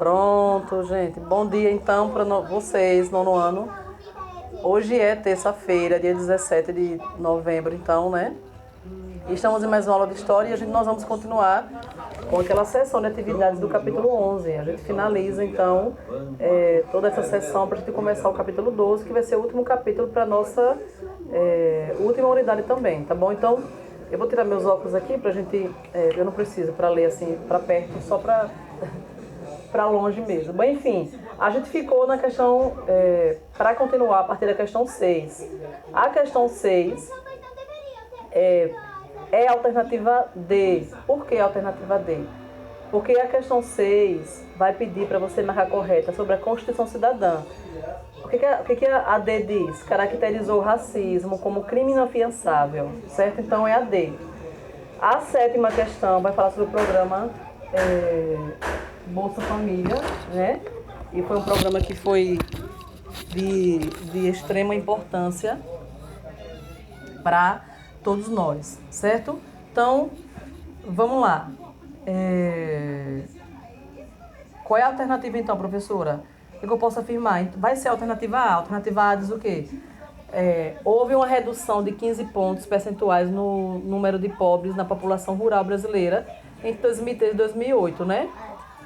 Pronto, gente. Bom dia então para vocês, nono ano. Hoje é terça-feira, dia 17 de novembro, então, né? E estamos em mais uma aula de história e nós vamos continuar com aquela sessão de atividades do capítulo 11. A gente finaliza, então, toda essa sessão para a gente começar o capítulo 12, que vai ser o último capítulo para a nossa última unidade também, tá bom? Então, eu vou tirar meus óculos aqui para a gente... eu não preciso para ler assim para perto, só para longe mesmo. Bom, enfim, a gente ficou na questão, para continuar a partir da questão 6. A questão 6 é a alternativa D. Por que a alternativa D? Porque a questão 6 vai pedir para você marcar correta sobre a Constituição Cidadã. O que a D diz? Caracterizou o racismo como crime inafiançável, certo? Então é a D. A 7ª questão vai falar sobre o programa Bolsa Família, né? E foi um programa que foi de extrema importância para todos nós, certo? Então, vamos lá. Qual é a alternativa então, professora? O que eu posso afirmar? Vai ser a alternativa A. A alternativa A diz o quê? Houve uma redução de 15 pontos percentuais no número de pobres na população rural brasileira entre 2003 e 2008, né?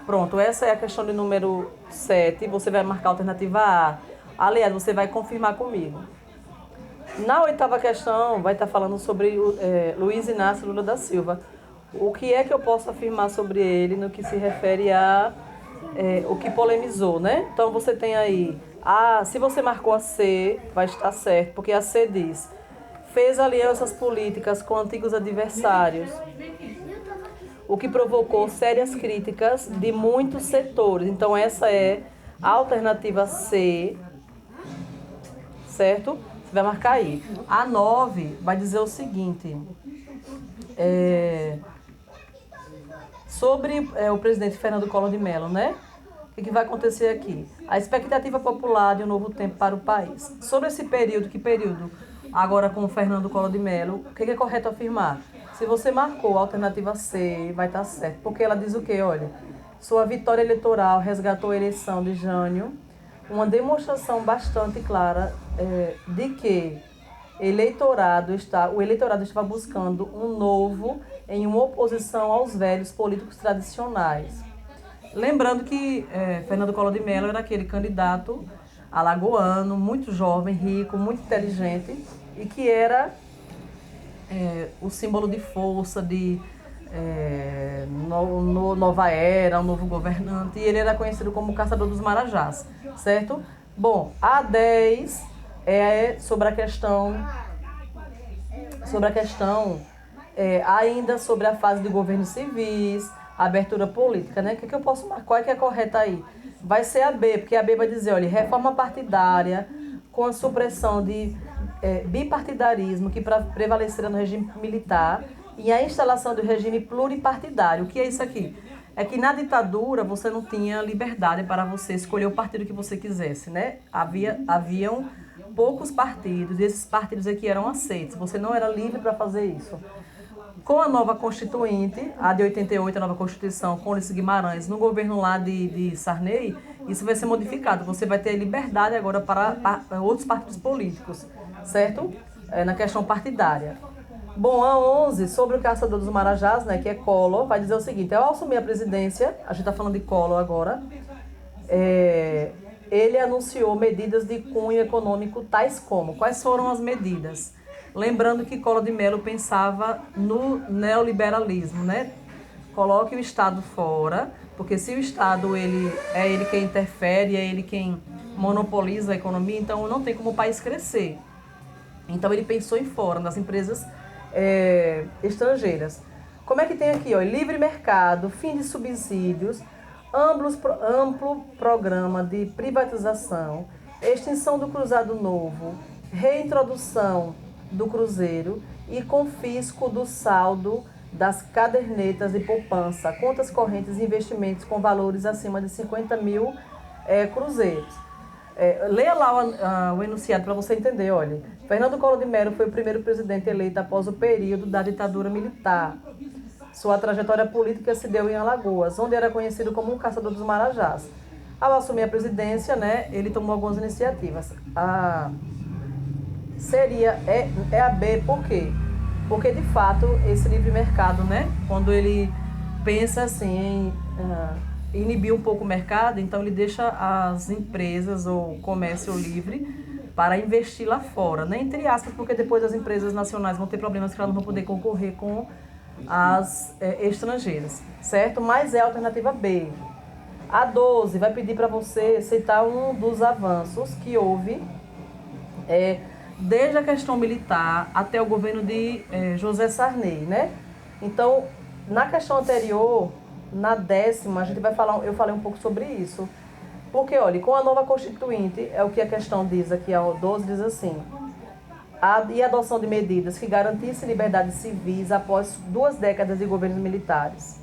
Pronto, essa é a questão de número 7. Você vai marcar a alternativa A. Aliás, você vai confirmar comigo. Na 8ª questão, vai estar falando sobre Luiz Inácio Lula da Silva. O que é que eu posso afirmar sobre ele no que se refere a o que polemizou, né? Então, você tem aí... se você marcou a C, vai estar certo, porque a C diz: fez alianças políticas com antigos adversários, o que provocou sérias críticas de muitos setores. Então, essa é a alternativa C, certo? Você vai marcar aí. A 9 vai dizer o seguinte, sobre o presidente Fernando Collor de Mello, né? O que vai acontecer aqui? A expectativa popular de um novo tempo para o país. Sobre esse período, que período? Agora com o Fernando Collor de Mello, o que é correto afirmar? Se você marcou a alternativa C, vai estar certo. Porque ela diz o quê? Olha, sua vitória eleitoral resgatou a eleição de Jânio, uma demonstração bastante clara de que o eleitorado estava buscando um novo em uma oposição aos velhos políticos tradicionais. Lembrando que Fernando Collor de Mello era aquele candidato alagoano, muito jovem, rico, muito inteligente, e que era o símbolo de força, de nova era, um novo governante, e ele era conhecido como o caçador dos marajás, certo? Bom, a 10 é sobre a questão ainda sobre a fase de governos civis, a abertura política, né? O que eu posso marcar? Qual é que é correta aí? Vai ser a B, porque a B vai dizer, olha, reforma partidária com a supressão de bipartidarismo que prevalecerá no regime militar e a instalação do regime pluripartidário. O que é isso aqui? É que na ditadura você não tinha liberdade para você escolher o partido que você quisesse, né? Haviam poucos partidos e esses partidos aqui eram aceitos. Você não era livre para fazer isso. Com a nova Constituinte, a de 88, a nova Constituição, com Ulisses Guimarães, no governo lá de Sarney, isso vai ser modificado. Você vai ter liberdade agora para outros partidos políticos, certo? Na questão partidária. Bom, a 11, sobre o caçador dos marajás, né, que é Collor, vai dizer o seguinte: ao assumir a presidência, a gente está falando de Collor agora, ele anunciou medidas de cunho econômico tais como... Quais foram as medidas? Lembrando que Collor de Mello pensava no neoliberalismo, né? Coloque o Estado fora, porque se o Estado é ele quem interfere, é ele quem monopoliza a economia, então não tem como o país crescer. Então ele pensou em fora, nas empresas estrangeiras. Como é que tem aqui? Ó, livre mercado, fim de subsídios, amplo programa de privatização, extinção do cruzado novo, reintrodução do cruzeiro e confisco do saldo das cadernetas de poupança, contas correntes e investimentos com valores acima de 50 mil cruzeiros. Leia lá o enunciado para você entender. Olha, Fernando Collor de Mello foi o primeiro presidente eleito após o período da ditadura militar. Sua trajetória política se deu em Alagoas, onde era conhecido como um caçador dos marajás. Ao assumir a presidência, né, ele tomou algumas iniciativas. É a B, por quê? Porque, de fato, esse livre mercado, né, quando ele pensa assim em inibir um pouco o mercado, então ele deixa as empresas ou comércio livre para investir lá fora, né? Entre aspas, porque depois as empresas nacionais vão ter problemas que elas não vão poder concorrer com as estrangeiras, certo? Mas é a alternativa B. A 12 vai pedir para você citar um dos avanços que houve desde a questão militar até o governo de José Sarney, né? Então, na questão anterior, na 10ª, eu falei um pouco sobre isso. Porque, olha, com a nova Constituinte, é o que a questão diz aqui, a 12 diz assim, e a adoção de medidas que garantissem liberdades civis após 2 décadas de governos militares.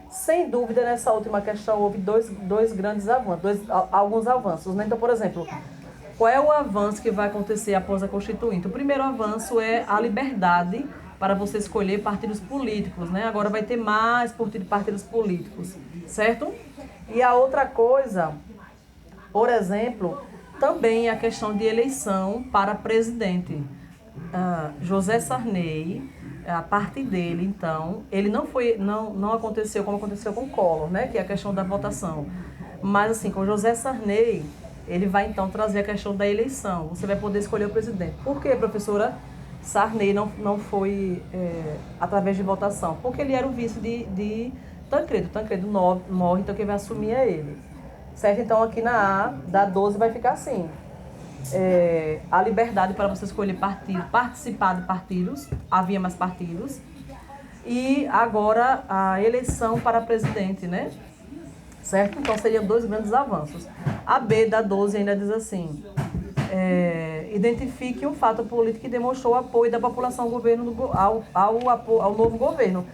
Sem dúvida, nessa última questão, houve dois grandes avanços, alguns avanços, né? Então, por exemplo, qual é o avanço que vai acontecer após a Constituinte? O primeiro avanço é a liberdade para você escolher partidos políticos, né? Agora vai ter mais partidos políticos, certo? E a outra coisa, por exemplo, também a questão de eleição para presidente. José Sarney, a partir dele, então, ele não aconteceu como aconteceu com Collor, né? Que é a questão da votação. Mas assim, com José Sarney, ele vai então trazer a questão da eleição. Você vai poder escolher o presidente. Por que, professora, Sarney não foi através de votação? Porque ele era o vice de Tancredo. Tancredo morre, então quem vai assumir é ele. Certo? Então aqui na A, da 12 vai ficar assim. A liberdade para você escolher partido, participar de partidos, havia mais partidos. E agora a eleição para presidente, né? Certo? Então seriam 2 grandes avanços. A B da 12 ainda diz assim, identifique um fato político que demonstrou o apoio da população ao governo ao novo governo.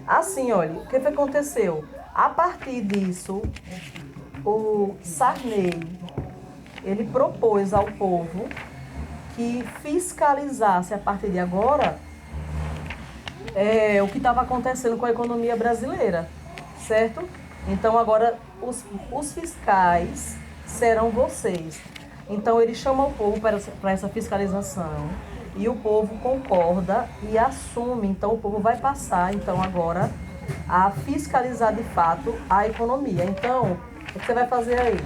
Assim, olha, o que aconteceu? A partir disso, o Sarney, ele propôs ao povo que fiscalizasse a partir de agora o que estava acontecendo com a economia brasileira, certo? Então agora os fiscais serão vocês. Então ele chama o povo para essa fiscalização e o povo concorda e assume. Então o povo vai passar então agora a fiscalizar de fato a economia. Então, o que você vai fazer aí?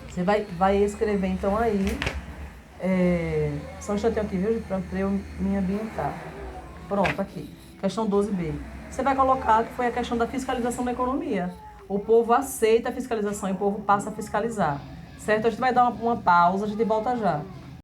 Você vai escrever então aí, só um instantinho aqui, viu, para eu me ambientar. Pronto, aqui, questão 12B. Você vai colocar que foi a questão da fiscalização da economia. O povo aceita a fiscalização e o povo passa a fiscalizar. Certo? A gente vai dar uma pausa, a gente volta já.